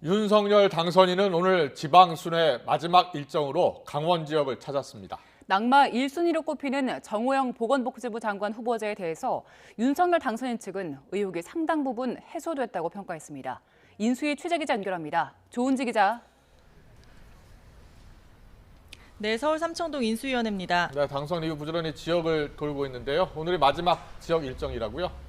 윤석열 당선인은 오늘 지방순회 마지막 일정으로 강원 지역을 찾았습니다. 낙마 1순위로 꼽히는 정호영 보건복지부 장관 후보자에 대해서 윤석열 당선인 측은 의혹이 상당 부분 해소됐다고 평가했습니다. 인수위 취재기자 연결합니다. 조은지 기자. 네, 서울 삼청동 인수위원회입니다. 네, 당선 이후 부지런히 지역을 돌고 있는데요. 오늘이 마지막 지역 일정이라고요?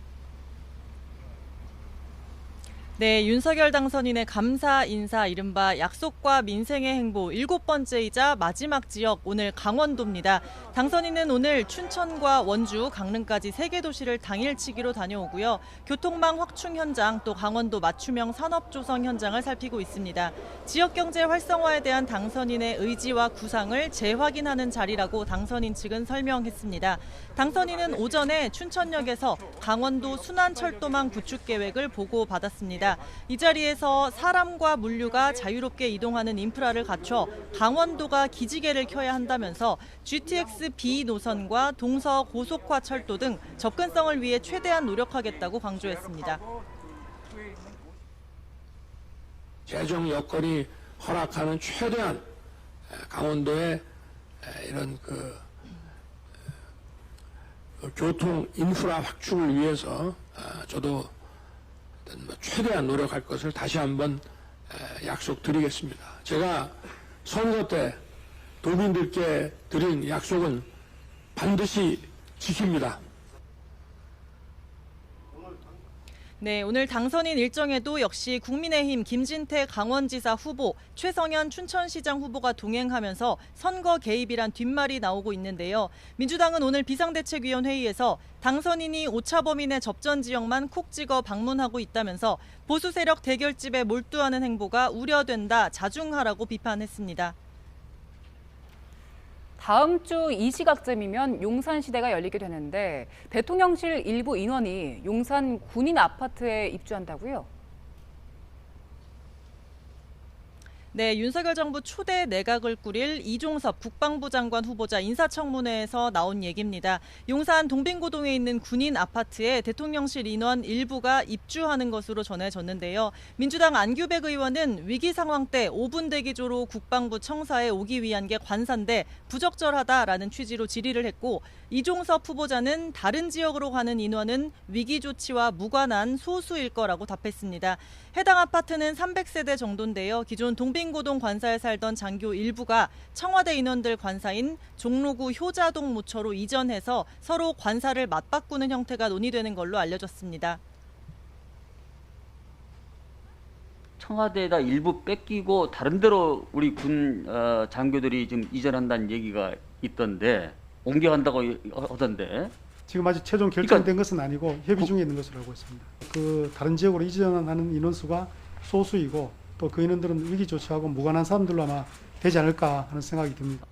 네, 윤석열 당선인의 감사 인사 이른바 약속과 민생의 행보 7번째이자 마지막 지역 오늘 강원도입니다. 당선인은 오늘 춘천과 원주, 강릉까지 3개 도시를 당일치기로 다녀오고요. 교통망 확충 현장 또 강원도 맞춤형 산업 조성 현장을 살피고 있습니다. 지역 경제 활성화에 대한 당선인의 의지와 구상을 재확인하는 자리라고 당선인 측은 설명했습니다. 당선인은 오전에 춘천역에서 강원도 순환철도망 구축 계획을 보고받았습니다. 이 자리에서 사람과 물류가 자유롭게 이동하는 인프라를 갖춰 강원도가 기지개를 켜야 한다면서 GTX B 노선과 동서 고속화 철도 등 접근성을 위해 최대한 노력하겠다고 강조했습니다. 재정 여건이 허락하는 최대한 강원도의 이런 교통 인프라 확충을 위해서 저도 최대한 노력할 것을 다시 한번 약속드리겠습니다. 제가 선거 때 도민들께 드린 약속은 반드시 지킵니다. 네, 오늘 당선인 일정에도 역시 국민의힘 김진태 강원지사 후보, 최성현 춘천시장 후보가 동행하면서 선거 개입이란 뒷말이 나오고 있는데요. 민주당은 오늘 비상대책위원회의에서 당선인이 오차범인의 접전 지역만 콕 찍어 방문하고 있다면서 보수 세력 대결집에 몰두하는 행보가 우려된다, 자중하라고 비판했습니다. 다음 주 이 시각쯤이면 용산시대가 열리게 되는데 대통령실 일부 인원이 용산 군인 아파트에 입주한다고요? 네, 윤석열 정부 초대 내각을 꾸릴 이종섭 국방부 장관 후보자 인사청문회에서 나온 얘기입니다. 용산 동빙고동에 있는 군인 아파트에 대통령실 인원 일부가 입주하는 것으로 전해졌는데요. 민주당 안규백 의원은 위기 상황 때 5분 대기조로 국방부 청사에 오기 위한 게 관사인데 부적절하다라는 취지로 질의를 했고, 이종섭 후보자는 다른 지역으로 가는 인원은 위기 조치와 무관한 소수일 거라고 답했습니다. 해당 아파트는 300세대 정도인데요. 기존 동빙고동 관사에 살던 장교 일부가 청와대 인원들 관사인 종로구 효자동 모처로 이전해서 서로 관사를 맞바꾸는 형태가 논의되는 걸로 알려졌습니다. 청와대에다 일부 뺏기고 다른 데로 우리 군 장교들이 지금 이전한다는 얘기가 있던데, 옮겨간다고 하던데. 지금 아직 최종 결정된 것은 아니고 협의 중에 있는 것으로 알고 있습니다. 다른 지역으로 이전하는 인원수가 소수이고 또 그 인원들은 위기 조치하고 무관한 사람들로 아마 되지 않을까 하는 생각이 듭니다.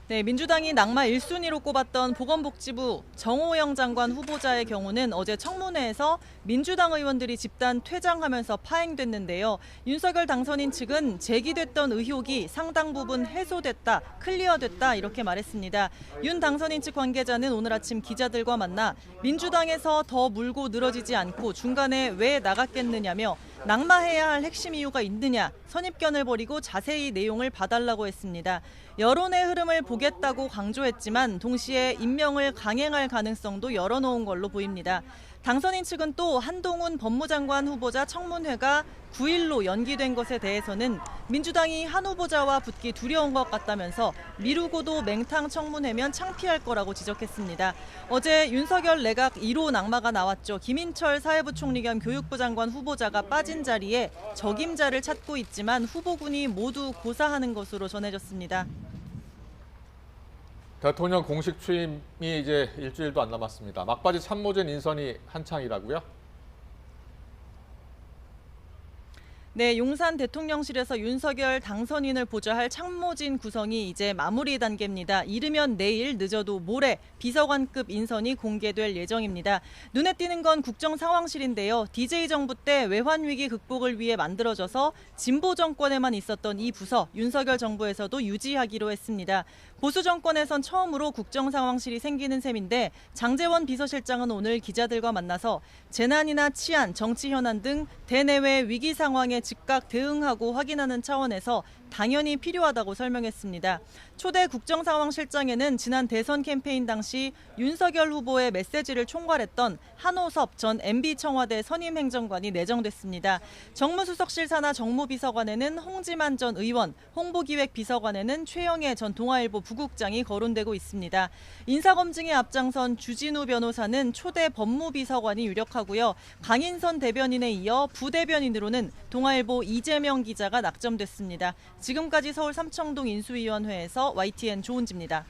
네, 민주당이 낙마 1순위로 꼽았던 보건복지부 정호영 장관 후보자의 경우는 어제 청문회에서 민주당 의원들이 집단 퇴장하면서 파행됐는데요. 윤석열 당선인 측은 제기됐던 의혹이 상당 부분 해소됐다, 클리어됐다 이렇게 말했습니다. 윤 당선인 측 관계자는 오늘 아침 기자들과 만나 민주당에서 더 물고 늘어지지 않고 중간에 왜 나갔겠느냐며 낙마해야 할 핵심 이유가 있느냐, 선입견을 버리고 자세히 내용을 봐달라고 했습니다. 여론의 흐름을 보겠다고 강조했지만 동시에 임명을 강행할 가능성도 열어놓은 걸로 보입니다. 당선인 측은 또 한동훈 법무장관 후보자 청문회가 9일로 연기된 것에 대해서는 민주당이 한 후보자와 붙기 두려운 것 같다면서 미루고도 맹탕 청문회면 창피할 거라고 지적했습니다. 어제 윤석열 내각 1호 낙마가 나왔죠. 김인철 사회부총리 겸 교육부 장관 후보자가 빠진 자리에 적임자를 찾고 있지만 후보군이 모두 고사하는 것으로 전해졌습니다. 대통령 공식 취임이 이제 일주일도 안 남았습니다. 막바지 참모진 인선이 한창이라고요? 네, 용산 대통령실에서 윤석열 당선인을 보좌할 참모진 구성이 이제 마무리 단계입니다. 이르면 내일, 늦어도 모레 비서관급 인선이 공개될 예정입니다. 눈에 띄는 건 국정상황실인데요. DJ 정부 때 외환위기 극복을 위해 만들어져서 진보 정권에만 있었던 이 부서, 윤석열 정부에서도 유지하기로 했습니다. 보수 정권에선 처음으로 국정상황실이 생기는 셈인데 장제원 비서실장은 오늘 기자들과 만나서 재난이나 치안, 정치 현안 등 대내외 위기 상황에 즉각 대응하고 확인하는 차원에서 당연히 필요하다고 설명했습니다. 초대 국정상황실장에는 지난 대선 캠페인 당시 윤석열 후보의 메시지를 총괄했던 한호섭 전 MB 청와대 선임행정관이 내정됐습니다. 정무수석실 산하 정무비서관에는 홍지만 전 의원, 홍보기획비서관에는 최영애 전 동아일보 부국장이 거론되고 있습니다. 인사검증에 앞장선 주진우 변호사는 초대 법무비서관이 유력하고요. 강인선 대변인에 이어 부대변인으로는 동아일보 이재명 기자가 낙점됐습니다. 지금까지 서울 삼청동 인수위원회에서 YTN 조은지입니다.